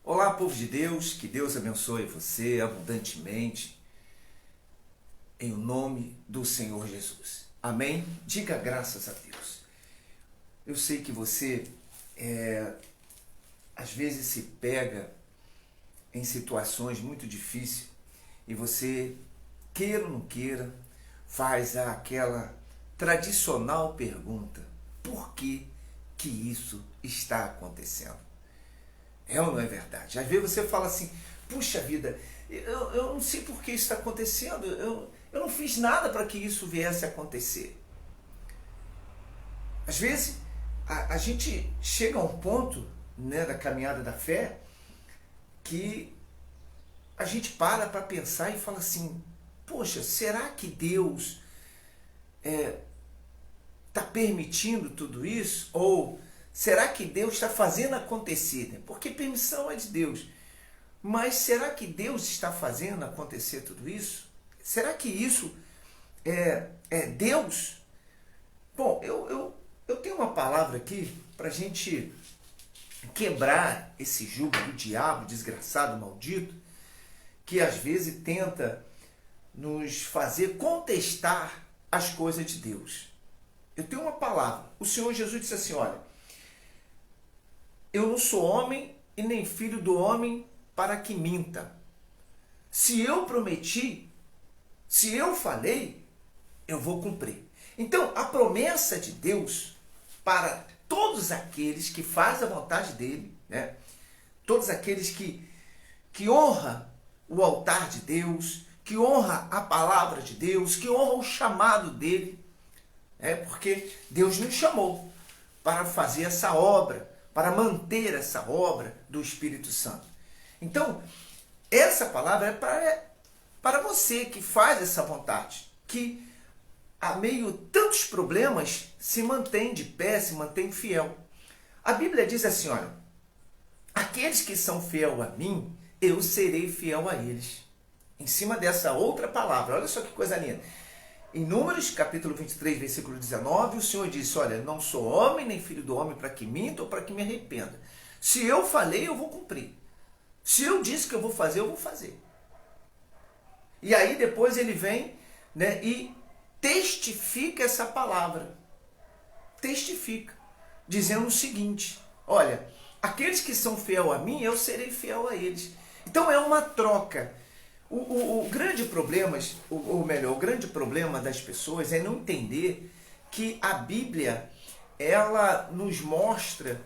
Olá, povo de Deus, que Deus abençoe você abundantemente, em nome do Senhor Jesus. Amém? Diga graças a Deus. Eu sei que você, às vezes, se pega em situações muito difíceis e você, queira ou não queira, faz aquela tradicional pergunta: por que isso está acontecendo? É ou não é verdade? Às vezes você fala assim: puxa vida, eu não sei por que isso está acontecendo, eu não fiz nada para que isso viesse a acontecer. Às vezes a gente chega a um ponto, né, da caminhada da fé que a gente para pensar e fala assim: poxa, será que Deus está permitindo tudo isso? Ou será que Deus está fazendo acontecer? Porque permissão é de Deus. Mas será que Deus está fazendo acontecer tudo isso? Será que isso é Deus? Bom, eu tenho uma palavra aqui para a gente quebrar esse jugo do diabo, desgraçado, maldito, que às vezes tenta nos fazer contestar as coisas de Deus. Eu tenho uma palavra. O Senhor Jesus disse assim: olha, eu não sou homem e nem filho do homem para que minta. Se eu prometi, se eu falei, eu vou cumprir. Então, a promessa de Deus para todos aqueles que fazem a vontade dele, né? Todos aqueles que honram o altar de Deus, que honram a palavra de Deus, que honram o chamado dele, porque Deus nos chamou para fazer essa obra, para manter essa obra do Espírito Santo. Então, essa palavra é para você que faz essa vontade, que a meio tantos problemas se mantém de pé, se mantém fiel. A Bíblia diz assim, olha: aqueles que são fiel a mim, eu serei fiel a eles. Em cima dessa outra palavra, olha só que coisa linda. Em Números, capítulo 23, versículo 19, o Senhor disse: olha, não sou homem nem filho do homem para que minta ou para que me arrependa. Se eu falei, eu vou cumprir. Se eu disse que eu vou fazer, eu vou fazer. E aí depois ele vem, né, e testifica essa palavra. Testifica, dizendo o seguinte: olha, aqueles que são fiel a mim, eu serei fiel a eles. Então é uma troca. O grande problema, o grande problema das pessoas é não entender que a Bíblia, ela nos mostra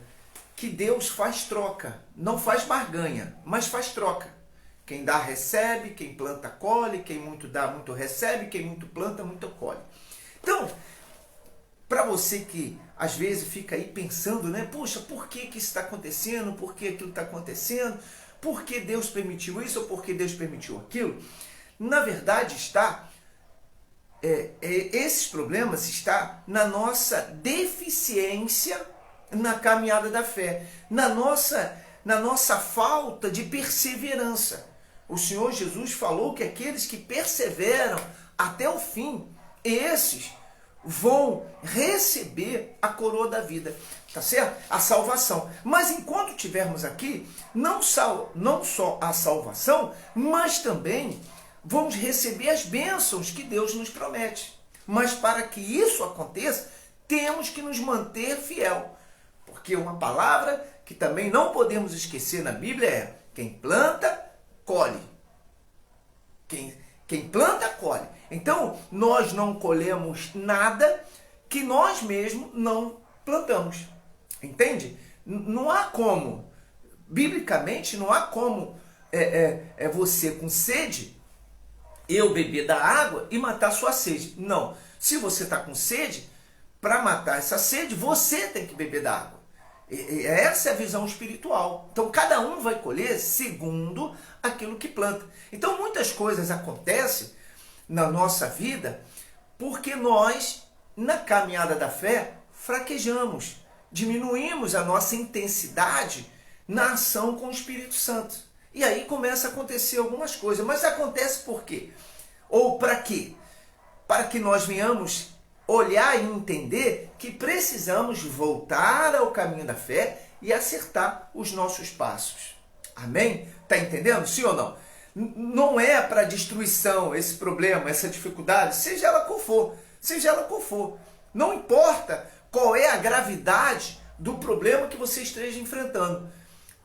que Deus faz troca, não faz barganha, mas faz troca. Quem dá, recebe, quem planta, colhe, quem muito dá, muito recebe, quem muito planta, muito colhe. Então, para você que às vezes fica aí pensando, né, poxa, por que isso está acontecendo, por que aquilo está acontecendo, por que Deus permitiu isso ou por que Deus permitiu aquilo? Na verdade esses problemas estão na nossa deficiência na caminhada da fé, na nossa falta de perseverança. O Senhor Jesus falou que aqueles que perseveram até o fim, esses vão receber a coroa da vida, tá certo? A salvação. Mas enquanto tivermos aqui, não só a salvação, mas também vamos receber as bênçãos que Deus nos promete. Mas para que isso aconteça, temos que nos manter fiel. Porque uma palavra que também não podemos esquecer na Bíblia é: quem planta, colhe. Quem planta, colhe. Então, nós não colhemos nada que nós mesmos não plantamos. Entende? Não há como, biblicamente, não há como você com sede, eu beber da água e matar sua sede. Não. Se você está com sede, para matar essa sede, você tem que beber da água. Essa é a visão espiritual. Então, cada um vai colher segundo aquilo que planta. Então, muitas coisas acontecem na nossa vida porque nós, na caminhada da fé, fraquejamos, diminuímos a nossa intensidade na ação com o Espírito Santo. E aí começa a acontecer algumas coisas. Mas acontece por quê? Ou para quê? Para que nós venhamos olhar e entender que precisamos voltar ao caminho da fé e acertar os nossos passos. Amém? Está entendendo? Sim ou não? Não é para destruição esse problema, essa dificuldade, seja ela qual for. Seja ela qual for. Não importa qual é a gravidade do problema que você esteja enfrentando.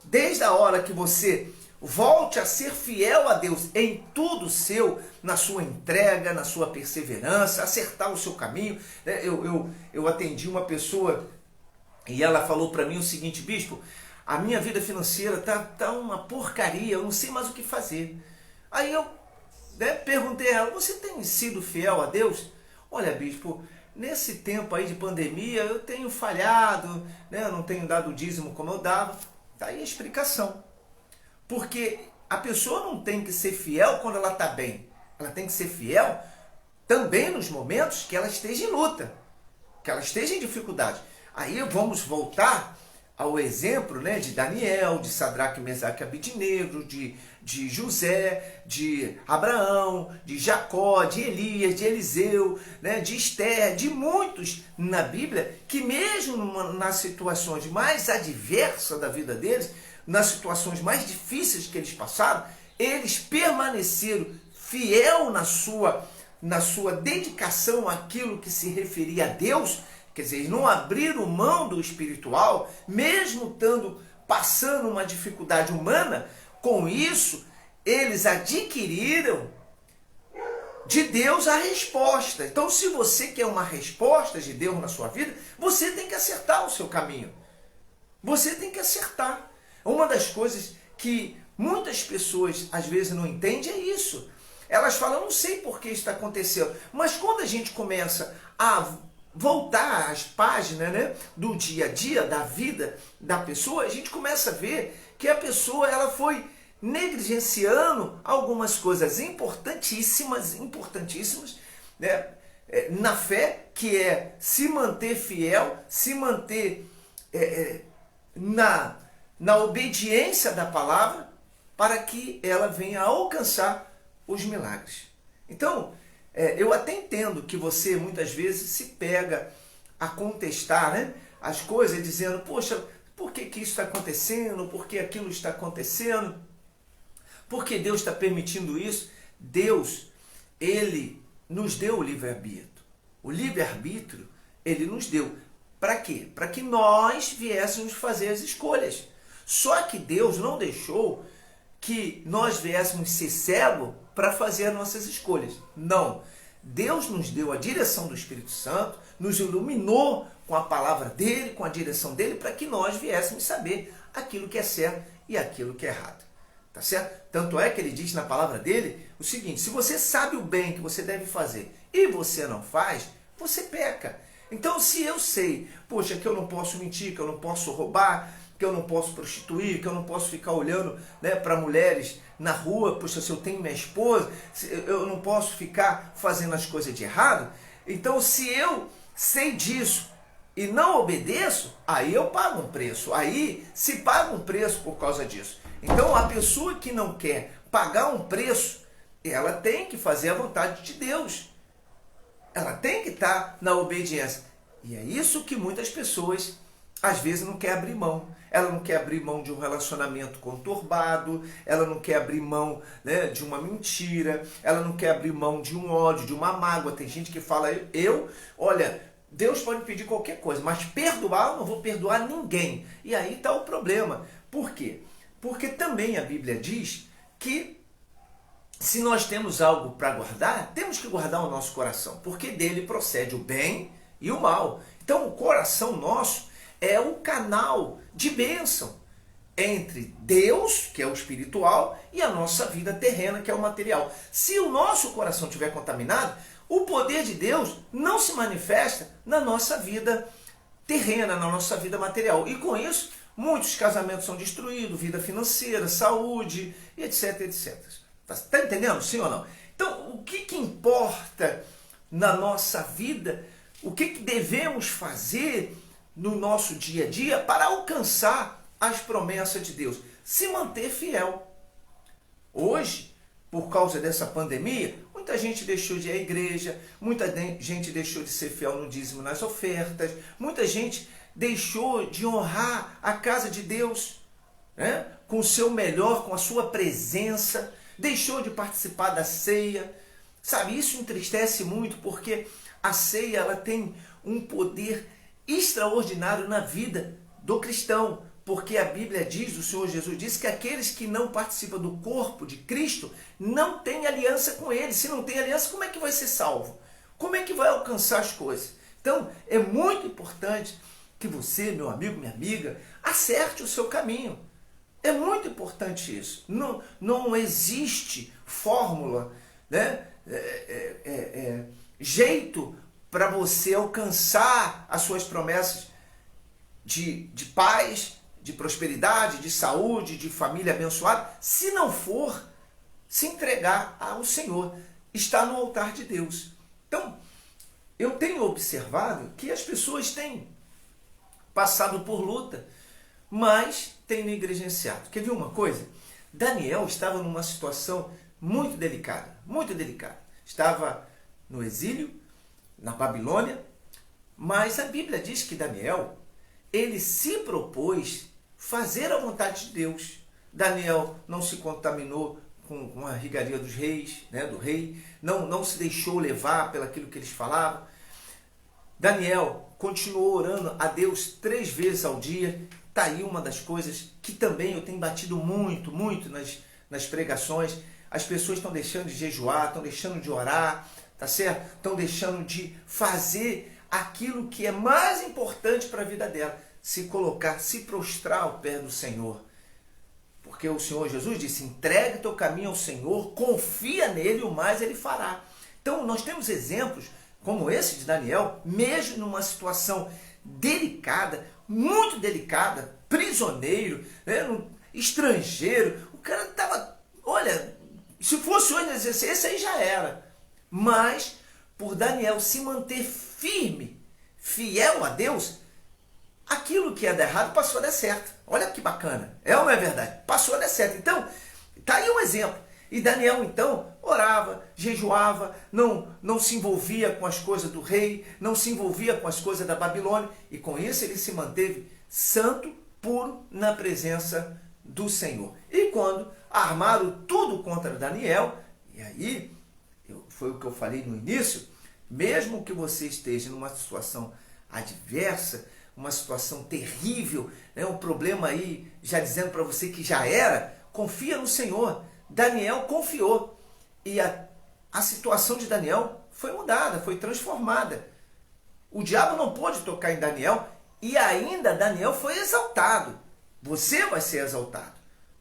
Desde a hora que você volte a ser fiel a Deus em tudo seu, na sua entrega, na sua perseverança, acertar o seu caminho. Eu atendi uma pessoa e ela falou para mim o seguinte: bispo, a minha vida financeira tá uma porcaria, eu não sei mais o que fazer. Aí eu perguntei a ela: você tem sido fiel a Deus? Olha, bispo, nesse tempo aí de pandemia eu tenho falhado, eu não tenho dado o dízimo como eu dava. Tá aí a explicação. Porque a pessoa não tem que ser fiel quando ela está bem. Ela tem que ser fiel também nos momentos que ela esteja em luta, que ela esteja em dificuldade. Aí vamos voltar ao exemplo de Daniel, de Sadraque, Mesaque e Abidnego, de José, de Abraão, de Jacó, de Elias, de Eliseu, de Esther, de muitos na Bíblia, que mesmo nas situações mais adversas da vida deles, nas situações mais difíceis que eles passaram, eles permaneceram fiel na sua dedicação àquilo que se referia a Deus. Quer dizer, eles não abriram mão do espiritual, mesmo passando uma dificuldade humana. Com isso, eles adquiriram de Deus a resposta. Então, se você quer uma resposta de Deus na sua vida, você tem que acertar o seu caminho. Você tem que acertar. Uma das coisas que muitas pessoas às vezes não entendem é isso. Elas falam: não sei por que isso está acontecendo. Mas quando a gente começa a voltar às páginas do dia a dia, da vida da pessoa, a gente começa a ver que a pessoa ela foi negligenciando algumas coisas importantíssimas, na fé, que é se manter fiel, se manter na obediência da palavra, para que ela venha a alcançar os milagres. Então, eu até entendo que você muitas vezes se pega a contestar as coisas, dizendo: poxa, por que isso está acontecendo? Por que aquilo está acontecendo? Por que Deus está permitindo isso? Deus, Ele nos deu o livre-arbítrio. O livre-arbítrio, Ele nos deu. Para quê? Para que nós viéssemos fazer as escolhas. Só que Deus não deixou que nós viéssemos ser cegos para fazer as nossas escolhas. Não. Deus nos deu a direção do Espírito Santo, nos iluminou com a palavra dele, com a direção dele, para que nós viéssemos saber aquilo que é certo e aquilo que é errado. Tá certo? Tanto é que ele diz na palavra dele o seguinte: se você sabe o bem que você deve fazer e você não faz, você peca. Então, se eu sei, poxa, que eu não posso mentir, que eu não posso roubar, que eu não posso prostituir, que eu não posso ficar olhando para mulheres na rua, poxa, se eu tenho minha esposa, eu não posso ficar fazendo as coisas de errado. Então, se eu sei disso e não obedeço, aí eu pago um preço. Aí se paga um preço por causa disso. Então, a pessoa que não quer pagar um preço, ela tem que fazer a vontade de Deus. Ela tem que estar na obediência. E é isso que muitas pessoas às vezes não quer abrir mão. Ela não quer abrir mão de um relacionamento conturbado, ela não quer abrir mão de uma mentira, ela não quer abrir mão de um ódio, de uma mágoa. Tem gente que fala: olha, Deus pode pedir qualquer coisa, mas perdoar, eu não vou perdoar ninguém. E aí está o problema. Por quê? Porque também a Bíblia diz que se nós temos algo para guardar, temos que guardar o nosso coração, porque dele procede o bem e o mal. Então o coração nosso é o canal de bênção entre Deus, que é o espiritual, e a nossa vida terrena, que é o material. Se o nosso coração estiver contaminado, o poder de Deus não se manifesta na nossa vida terrena, na nossa vida material. E com isso, muitos casamentos são destruídos, vida financeira, saúde, etc, etc. Está entendendo? Sim ou não? Então, o que importa na nossa vida? O que devemos fazer no nosso dia a dia para alcançar as promessas de Deus? Se manter fiel. Hoje, por causa dessa pandemia, muita gente deixou de ir à igreja, muita gente deixou de ser fiel no dízimo, nas ofertas, muita gente deixou de honrar a casa de Deus. né? Com o seu melhor, com a sua presença, deixou de participar da ceia. Sabe, isso entristece muito, porque a ceia ela tem um poder extraordinário na vida do cristão, porque a Bíblia diz, o Senhor Jesus diz que aqueles que não participam do corpo de Cristo não têm aliança com Ele. Se não tem aliança, como é que vai ser salvo? Como é que vai alcançar as coisas? Então, é muito importante que você, meu amigo, minha amiga, acerte o seu caminho. É muito importante isso. Não existe fórmula, né? Jeito para você alcançar as suas promessas de paz, de prosperidade, de saúde, de família abençoada, se não for se entregar ao Senhor, está no altar de Deus. Então, eu tenho observado que as pessoas têm passado por luta, mas têm negligenciado. Quer ver uma coisa? Daniel estava numa situação muito delicada, muito delicada. Estava no exílio, na Babilônia, mas a Bíblia diz que Daniel, ele se propôs fazer a vontade de Deus. Daniel não se contaminou com a rigaria dos reis, né, do rei, não se deixou levar pelaquilo que eles falavam. Daniel continuou orando a Deus 3 vezes ao dia. Está aí uma das coisas que também eu tenho batido muito nas pregações. As pessoas estão deixando de jejuar, estão deixando de orar, tá certo? Estão deixando de fazer aquilo que é mais importante para a vida dela, se colocar, se prostrar ao pé do Senhor. Porque o Senhor Jesus disse, entregue teu caminho ao Senhor, confia nele, o mais ele fará. Então nós temos exemplos como esse de Daniel, mesmo numa situação delicada, muito delicada, prisioneiro, né, estrangeiro, o cara estava, olha, se fosse hoje, esse aí já era. Mas, por Daniel se manter firme, fiel a Deus, aquilo que ia dar errado passou a dar certo. Olha que bacana. É ou não é verdade? Passou a dar certo. Então, tá aí um exemplo. E Daniel, então, orava, jejuava, não se envolvia com as coisas do rei, não se envolvia com as coisas da Babilônia, e com isso ele se manteve santo, puro, na presença do Senhor. E quando armaram tudo contra Daniel, e aí, foi o que eu falei no início, mesmo que você esteja numa situação adversa, uma situação terrível, né, um problema aí, já dizendo para você que já era, confia no Senhor. Daniel confiou. E a situação de Daniel foi mudada, foi transformada. O diabo não pôde tocar em Daniel e ainda Daniel foi exaltado. Você vai ser exaltado,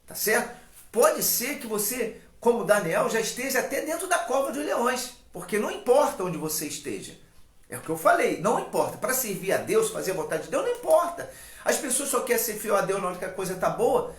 tá certo? Pode ser que você, como Daniel, já esteja até dentro da cova dos leões, porque não importa onde você esteja. É o que eu falei, não importa. Para servir a Deus, fazer a vontade de Deus, não importa. As pessoas só querem ser fiel a Deus na hora que a coisa está boa.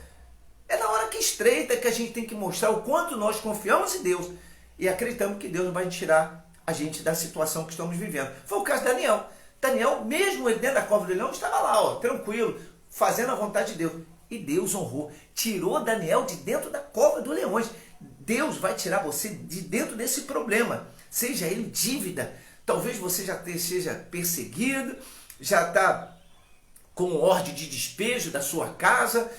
É na hora que estreita que a gente tem que mostrar o quanto nós confiamos em Deus e acreditamos que Deus vai tirar a gente da situação que estamos vivendo. Foi o caso de Daniel. Daniel, mesmo ele dentro da cova do leão, estava lá, ó, tranquilo, fazendo a vontade de Deus. E Deus honrou, tirou Daniel de dentro da cova dos leões. Deus vai tirar você de dentro desse problema, seja ele dívida. Talvez você já seja perseguido, já está com ordem de despejo da sua casa,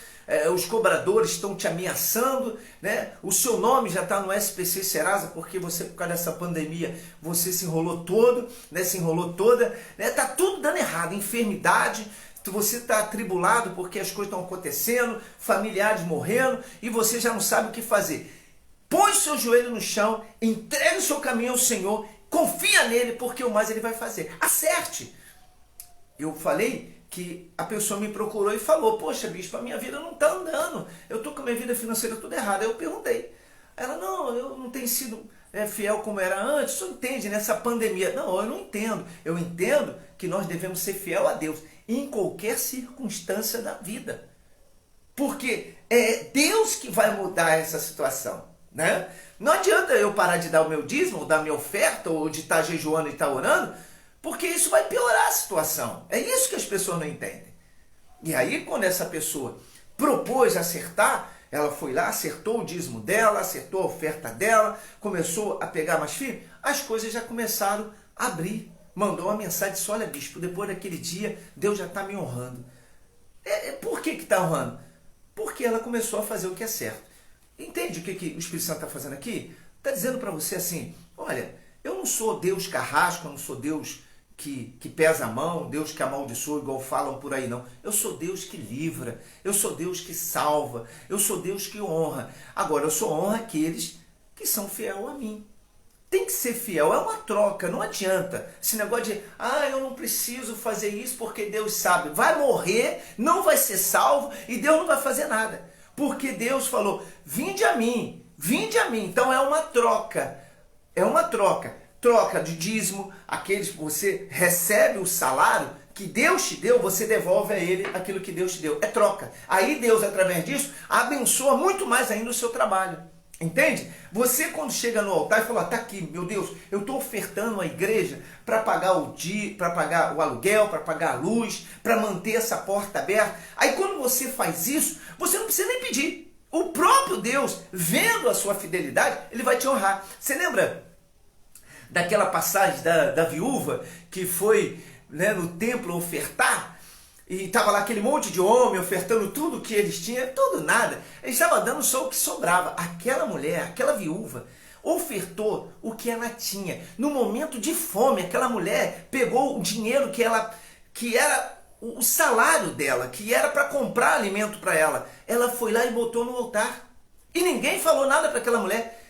os cobradores estão te ameaçando, né? O seu nome já está no SPC Serasa, porque você, por causa dessa pandemia, você se enrolou todo, né? Se enrolou toda, né? Tá tudo dando errado, enfermidade, você está atribulado porque as coisas estão acontecendo, familiares morrendo, e você já não sabe o que fazer. Põe seu joelho no chão, entregue o seu caminho ao Senhor, confia nele, porque o mais ele vai fazer. Acerte! Eu falei que a pessoa me procurou e falou, poxa, bispo, a minha vida não está andando, eu estou com a minha vida financeira tudo errada. Eu perguntei. Ela, não, eu não tenho sido fiel como era antes, você entende nessa pandemia. Não, eu não entendo. Eu entendo que nós devemos ser fiel a Deus em qualquer circunstância da vida. Porque é Deus que vai mudar essa situação, né? Não adianta eu parar de dar o meu dízimo, ou dar a minha oferta, ou de estar jejuando e estar orando, porque isso vai piorar a situação. É isso que as pessoas não entendem. E aí, quando essa pessoa propôs acertar, ela foi lá, acertou o dízimo dela, acertou a oferta dela, começou a pegar mais firme, as coisas já começaram a abrir. Mandou uma mensagem, disse, olha, bispo, depois daquele dia, Deus já está me honrando. Por que está honrando? Porque porque ela começou a fazer o que é certo. Entende o que o Espírito Santo está fazendo aqui? Está dizendo para você assim, olha, eu não sou Deus carrasco, eu não sou Deus que pesa a mão, Deus que amaldiçoa, igual falam por aí, não. Eu sou Deus que livra, eu sou Deus que salva, eu sou Deus que honra. Agora, eu só honro aqueles que são fiéis a mim. Tem que ser fiel, é uma troca, não adianta. Esse negócio de, eu não preciso fazer isso porque Deus sabe. Vai morrer, não vai ser salvo e Deus não vai fazer nada. Porque Deus falou, vinde a mim, vinde a mim. Então é uma troca, troca de dízimo, aqueles que você recebe o salário que Deus te deu, você devolve a ele aquilo que Deus te deu. É troca. Aí Deus, através disso, abençoa muito mais ainda o seu trabalho. Entende? Você quando chega no altar e fala, tá aqui, meu Deus, eu estou ofertando à igreja para pagar para pagar o aluguel, para pagar a luz, para manter essa porta aberta. Aí quando você faz isso, você não precisa nem pedir. O próprio Deus, vendo a sua fidelidade, ele vai te honrar. Você lembra daquela passagem da viúva que foi, né, no templo ofertar? E estava lá aquele monte de homem ofertando tudo que eles tinham, tudo nada. Eles estavam dando só o que sobrava. Aquela mulher, aquela viúva, ofertou o que ela tinha. No momento de fome, aquela mulher pegou o dinheiro que era o salário dela, que era para comprar alimento para ela. Ela foi lá e botou no altar. E ninguém falou nada para aquela mulher.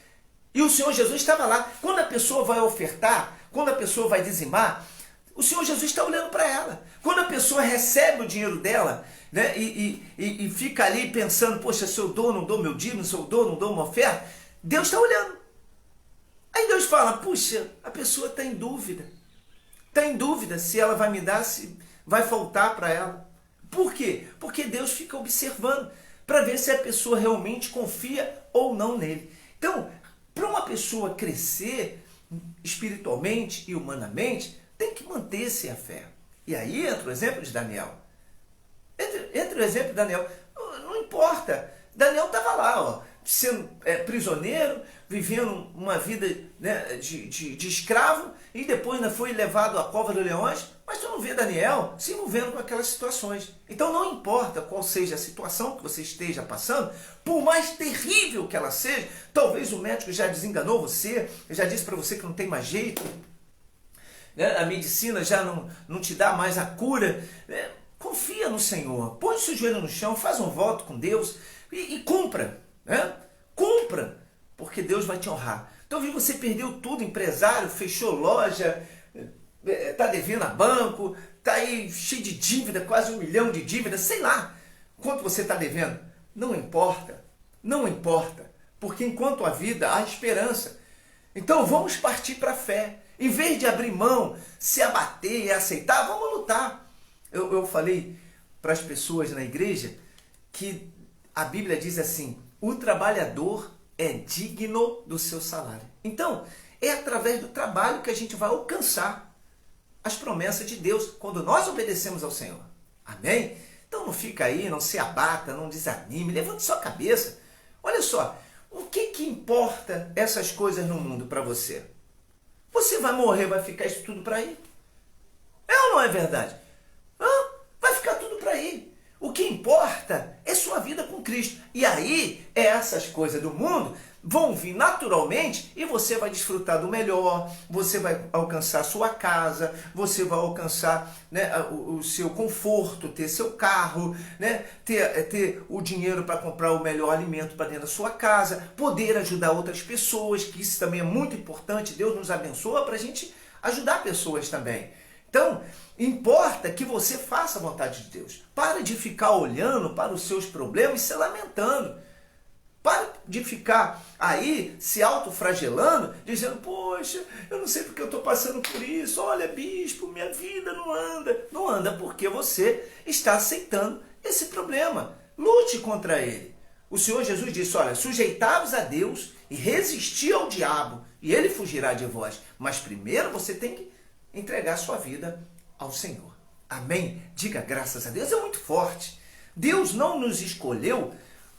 E o Senhor Jesus estava lá. Quando a pessoa vai ofertar, quando a pessoa vai dizimar, o Senhor Jesus está olhando para ela. Quando a pessoa recebe o dinheiro dela, né, e fica ali pensando, poxa, se eu dou, não dou meu dízimo, se eu dou, não dou uma oferta, Deus está olhando. Aí Deus fala, puxa, a pessoa está em dúvida. Está em dúvida se ela vai me dar, se vai faltar para ela. Por quê? Porque Deus fica observando para ver se a pessoa realmente confia ou não nele. Então, para uma pessoa crescer espiritualmente e humanamente, tem que manter-se a fé. E aí entra o exemplo de Daniel. Entra o exemplo de Daniel. Não importa. Daniel estava lá, ó, sendo prisioneiro, vivendo uma vida, né, de escravo, e depois, né, foi levado à cova dos leões. Mas tu não vê Daniel se envolvendo com aquelas situações. Então não importa qual seja a situação que você esteja passando, por mais terrível que ela seja, talvez o médico já desenganou você, já disse para você que não tem mais jeito, a medicina já não te dá mais a cura. Confia no Senhor, põe o seu joelho no chão, faz um voto com Deus e cumpra, né? Cumpra, porque Deus vai te honrar. Talvez você perdeu tudo, empresário, fechou loja, está devendo a banco, está aí cheio de dívida, quase 1 milhão de dívidas, sei lá quanto você está devendo. Não importa, não importa, porque enquanto há vida, há esperança. Então vamos partir para a fé. Em vez de abrir mão, se abater e aceitar, vamos lutar. Eu falei para as pessoas na igreja que a Bíblia diz assim, o trabalhador é digno do seu salário. Então, é através do trabalho que a gente vai alcançar as promessas de Deus, quando nós obedecemos ao Senhor. Amém? Então não fica aí, não se abata, não desanime, levante sua cabeça. Olha só, o que importa essas coisas no mundo para você? Você vai morrer, vai ficar isso tudo para aí? É ou não é verdade? Vai ficar tudo para aí. O que importa é sua vida com Cristo. E aí, essas coisas do mundo vão vir naturalmente e você vai desfrutar do melhor, você vai alcançar sua casa, você vai alcançar, né, o seu conforto, ter seu carro, né, ter o dinheiro para comprar o melhor alimento para dentro da sua casa, poder ajudar outras pessoas, que isso também é muito importante. Deus nos abençoa para a gente ajudar pessoas também. Então, importa que você faça a vontade de Deus. Para de ficar olhando para os seus problemas e se lamentando. Para de ficar aí se autoflagelando, dizendo, poxa, eu não sei porque eu estou passando por isso. Olha, bispo, minha vida não anda. Não anda porque você está aceitando esse problema. Lute contra ele. O Senhor Jesus disse, olha, sujeitai-vos a Deus e resisti ao diabo, e ele fugirá de vós. Mas primeiro você tem que entregar sua vida ao Senhor. Amém? Diga graças a Deus. É muito forte. Deus não nos escolheu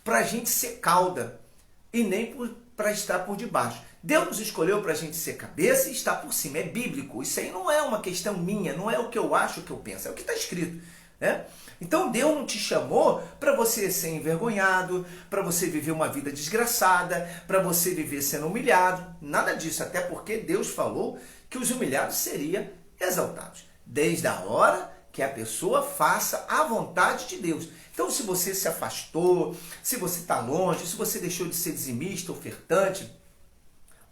para a gente ser cauda e nem para estar por debaixo. Deus nos escolheu para a gente ser cabeça e estar por cima. É bíblico. Isso aí não é uma questão minha, não é o que eu acho, o que eu penso. É o que está escrito. né? Então Deus não te chamou para você ser envergonhado, para você viver uma vida desgraçada, para você viver sendo humilhado, nada disso, até porque Deus falou que os humilhados seriam exaltados, desde a hora que a pessoa faça a vontade de Deus. Então, se você se afastou, se você está longe, se você deixou de ser dizimista, ofertante,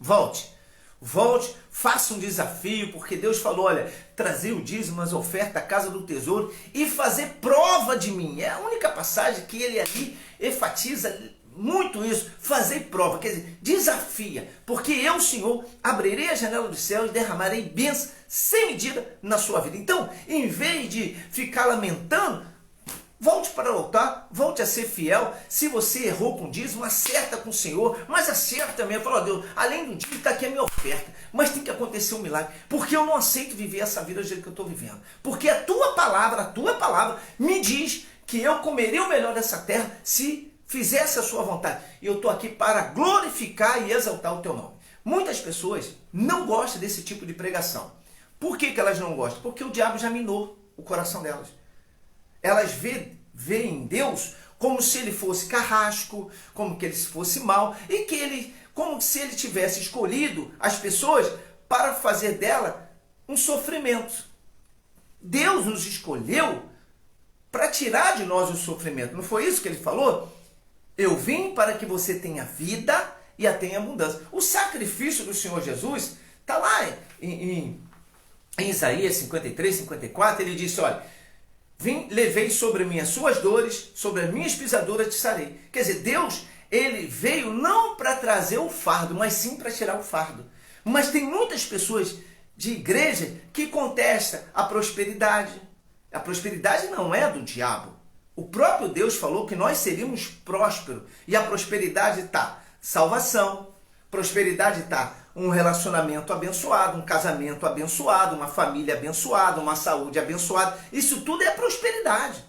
volte. Volte, faça um desafio, porque Deus falou, olha, trazer o dízimo, as ofertas à casa do tesouro e fazer prova de mim. É a única passagem que ele ali enfatiza muito isso, fazer prova, quer dizer, desafia, porque eu, Senhor, abrirei a janela dos céus e derramarei bênçãos sem medida na sua vida. Então, em vez de ficar lamentando, volte para o altar, volte a ser fiel. Se você errou com o dízimo, acerta com o Senhor, mas acerta também. Fala, ó Deus, além do dízimo está aqui a minha oferta, mas tem que acontecer um milagre, porque eu não aceito viver essa vida do jeito que eu estou vivendo. Porque a tua palavra me diz que eu comerei o melhor dessa terra se fizesse a sua vontade. E eu estou aqui para glorificar e exaltar o teu nome. Muitas pessoas não gostam desse tipo de pregação. Por que elas não gostam? Porque o diabo já minou o coração delas. Elas veem Deus como se ele fosse carrasco, como que ele fosse mau, e que ele, como se ele tivesse escolhido as pessoas para fazer dela um sofrimento. Deus nos escolheu para tirar de nós o sofrimento. Não foi isso que ele falou? Eu vim para que você tenha vida e a tenha abundância. O sacrifício do Senhor Jesus está lá em Isaías 53, 54, ele disse, olha, levei sobre mim as suas dores, sobre as minhas pisaduras te sarei. Quer dizer, Deus, ele veio não para trazer o fardo, mas sim para tirar o fardo. Mas tem muitas pessoas de igreja que contestam a prosperidade. A prosperidade não é do diabo. O próprio Deus falou que nós seríamos prósperos. E a prosperidade está salvação, prosperidade está um relacionamento abençoado, um casamento abençoado, uma família abençoada, uma saúde abençoada. Isso tudo é prosperidade.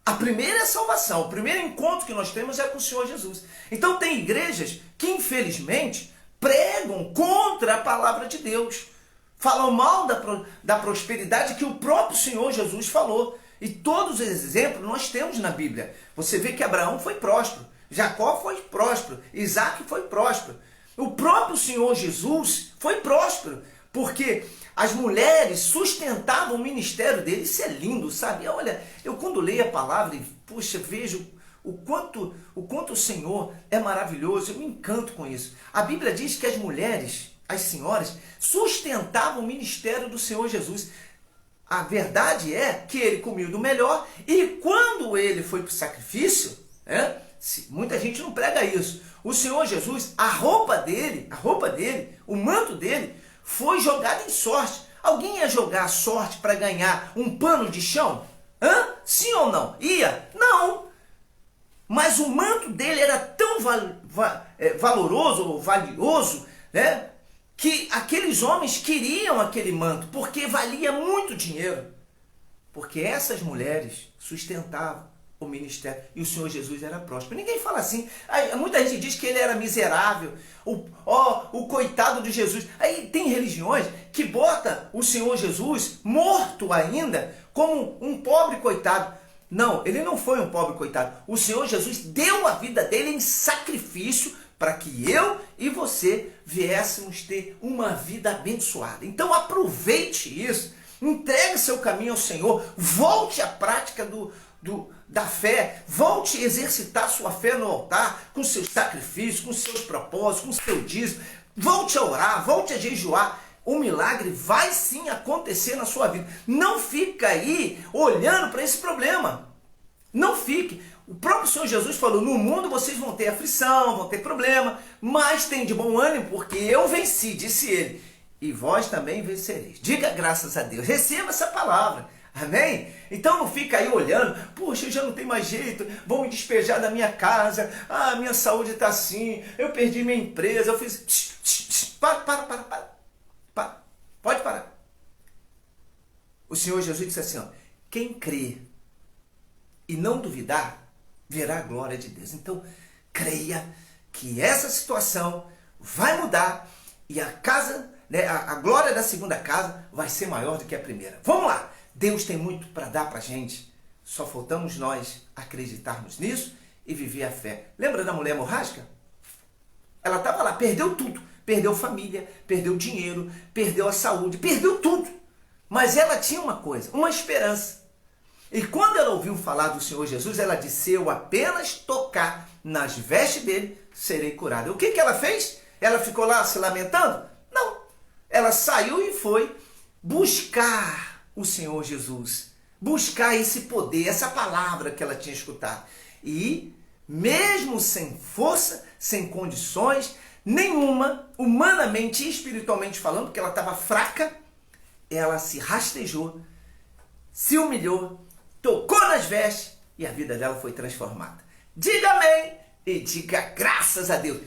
A primeira é a salvação. O primeiro encontro que nós temos é com o Senhor Jesus. Então tem igrejas que, infelizmente, pregam contra a palavra de Deus. Falam mal da prosperidade que o próprio Senhor Jesus falou. E todos os exemplos nós temos na Bíblia. Você vê que Abraão foi próspero, Jacó foi próspero, Isaac foi próspero. O próprio Senhor Jesus foi próspero, porque as mulheres sustentavam o ministério dele. Isso é lindo, sabe? Olha, eu quando leio a palavra e, puxa, vejo o quanto o Senhor é maravilhoso, eu me encanto com isso. A Bíblia diz que as mulheres, as senhoras, sustentavam o ministério do Senhor Jesus. A verdade é que ele comia do melhor e quando ele foi para o sacrifício, muita gente não prega isso. O Senhor Jesus, a roupa dele, o manto dele, foi jogado em sorte. Alguém ia jogar a sorte para ganhar um pano de chão? Sim ou não? Ia? Não. Mas o manto dele era tão valoroso ou valioso, né? Que aqueles homens queriam aquele manto, porque valia muito dinheiro. Porque essas mulheres sustentavam o ministério e o Senhor Jesus era próspero. Ninguém fala assim. Muita gente diz que ele era miserável, o coitado de Jesus. Aí tem religiões que botam o Senhor Jesus, morto ainda, como um pobre coitado. Não, ele não foi um pobre coitado. O Senhor Jesus deu a vida dele em sacrifício para que eu e você viéssemos ter uma vida abençoada. Então aproveite isso, entregue seu caminho ao Senhor, volte à prática da fé, volte a exercitar sua fé no altar, com seus sacrifícios, com seus propósitos, com seu dízimo, volte a orar, volte a jejuar. O milagre vai sim acontecer na sua vida. Não fica aí olhando para esse problema. Não fique. O próprio Senhor Jesus falou, no mundo vocês vão ter aflição, vão ter problema, mas tem de bom ânimo, porque eu venci, disse ele. E vós também vencereis. Diga graças a Deus, receba essa palavra. Amém? Então não fica aí olhando, poxa, eu já não tenho mais jeito, vão me despejar da minha casa, minha saúde está assim, eu perdi minha empresa, eu fiz... Para. Pode parar. O Senhor Jesus disse assim, quem crê e não duvidar, verá a glória de Deus. Então, creia que essa situação vai mudar e a casa, a glória da segunda casa vai ser maior do que a primeira. Vamos lá! Deus tem muito para dar para a gente. Só faltamos nós acreditarmos nisso e viver a fé. Lembra da mulher hemorrágica? Ela estava lá, perdeu tudo. Perdeu família, perdeu dinheiro, perdeu a saúde, perdeu tudo. Mas ela tinha uma coisa, uma esperança. E quando ela ouviu falar do Senhor Jesus, ela disse: se eu apenas tocar nas vestes dele, serei curada. O que ela fez? Ela ficou lá se lamentando? Não. Ela saiu e foi buscar o Senhor Jesus. Buscar esse poder, essa palavra que ela tinha escutado. E, mesmo sem força, sem condições nenhuma, humanamente e espiritualmente falando, porque ela estava fraca, ela se rastejou, se humilhou, tocou nas vestes e a vida dela foi transformada. Diga amém e diga graças a Deus.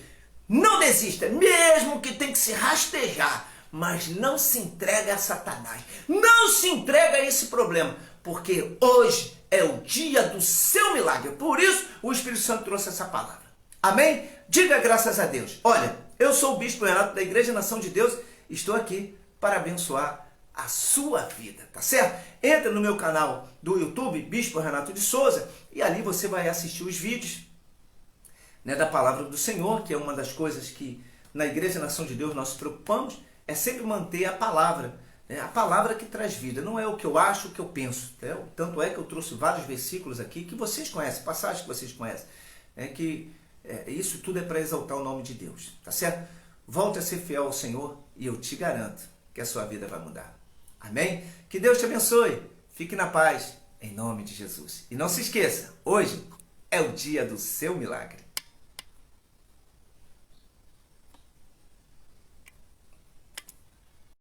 Não desista, mesmo que tenha que se rastejar, mas não se entrega a Satanás. Não se entrega a esse problema, porque hoje é o dia do seu milagre. Por isso, o Espírito Santo trouxe essa palavra. Amém? Diga graças a Deus. Olha, eu sou o Bispo Renato da Igreja Nação de Deus. Estou aqui para abençoar a sua vida, tá certo? Entra no meu canal do YouTube, Bispo Renato de Souza, e ali você vai assistir os vídeos, né, da Palavra do Senhor, que é uma das coisas que na Igreja Nação de Deus nós nos preocupamos, é sempre manter a palavra, né, a palavra que traz vida. Não é o que eu acho, o que eu penso. Né? Tanto é que eu trouxe vários versículos aqui que vocês conhecem, passagens que vocês conhecem, isso tudo é para exaltar o nome de Deus, tá certo? Volte a ser fiel ao Senhor e eu te garanto que a sua vida vai mudar. Amém? Que Deus te abençoe. Fique na paz, em nome de Jesus. E não se esqueça, hoje é o dia do seu milagre.